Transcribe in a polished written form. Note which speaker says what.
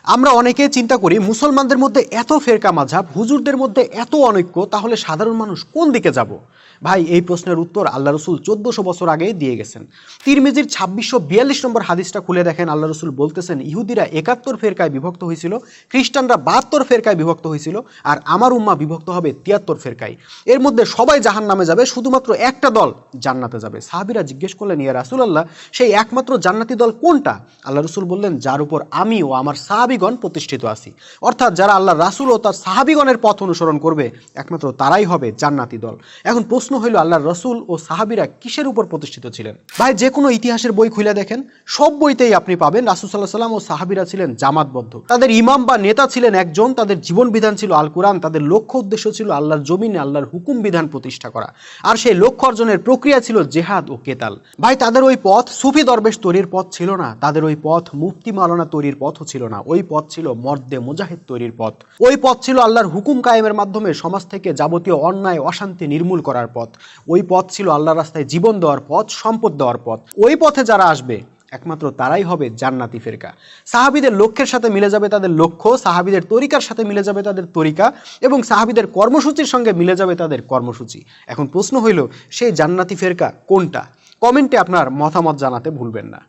Speaker 1: আমরা অনেকে চিন্তা করি মুসলমানদের মধ্যে এত ফেরকা মাযহাব, হুজুরদের মধ্যে এত অনৈক্য, তাহলে সাধারণ মানুষ কোন দিকে যাব? ভাই, এই প্রশ্নের উত্তর আল্লাহ রসুল 1400 বছর আগে দিয়ে গেছেন। তিরমিজির 2642 নম্বর হাদিসটা খুলে দেখেন, আল্লাহ রসুল বলতেছেন, ইহুদিরা 71 ফেরকায় বিভক্ত হয়েছিল, খ্রিস্টানরা 72 ফেরকায় বিভক্ত হয়েছিল, আর আমার উম্মাহ বিভক্ত হবে 73 ফেরকায়। এর মধ্যে সবাই জাহান্নামে যাবে, শুধুমাত্র একটা দল জান্নাতে যাবে। সাহাবীরা জিজ্ঞেস করলেন, ইয়া রাসূলুল্লাহ, সেই একমাত্র জান্নাতি দল কোনটা? আল্লাহ রসুল বললেন, যার উপর আমি ও আমার সাহাবীগণ প্রতিষ্ঠিত আছি। অর্থাৎ যারা আল্লাহ রাসূল ও তার সাহাবীগণের পথ অনুসরণ করবে, একমাত্র তারাই হবে জান্নাতি দল। এখন প্রশ্ন হইল, আল্লাহ রসুল ও সাহাবীরা কিসের উপর প্রতিষ্ঠিত ছিলেন? ভাই, যে কোনো ইতিহাসের বই খুলে দেখেন, সব বইতেই আপনি পাবেন রাসূল সাল্লাল্লাহু আলাইহি ওয়াসাল্লাম ও সাহাবীরা ছিলেন জামাতবদ্ধ। তাদের ইমাম বা নেতা ছিলেন একজন, তাদের জীবন বিধান ছিল আল কোরআন, তাদের লক্ষ্য উদ্দেশ্য ছিল আল্লাহর জমিনে আল্লাহর হুকুম বিধান প্রতিষ্ঠা করা, আর সেই লক্ষ্য অর্জনের প্রক্রিয়া ছিল জেহাদ ও কেতাল। ভাই, তাদের ওই পথ সুফি দরবেশ তৈরির পথ ছিল না, তাদের ওই পথ মুফতি মাওলানা তৈরির পথও ছিল না, ওই পথ ছিল মর্দে মুজাহিদ তৈরির পথ। ওই পথ ছিল আল্লাহর হুকুম কায়েমের মাধ্যমে সমাজ থেকে যাবতীয় অন্যায় অশান্তি নির্মূল করার পথ। ওই পথ ছিল আল্লাহর রাস্তায় জীবন দেওয়ার পথ, সম্পদ দেওয়ার পথ। ওই পথে যারা আসবে, একমাত্র তারাই হবে জান্নাতি ফেরকা। সাহাবীদের লক্ষ্যের সাথে মিলে যাবে তাদের লক্ষ্য, সাহাবীদের তরিকার সাথে মিলে যাবে তাদের তরিকা, এবং সাহাবীদের কর্মসূচির সঙ্গে মিলে যাবে তাদের কর্মসূচি। এখন প্রশ্ন হইল, সেই জান্নাতি ফেরকা কোনটা? কমেন্টে আপনার মতামত জানাতে ভুলবেন না।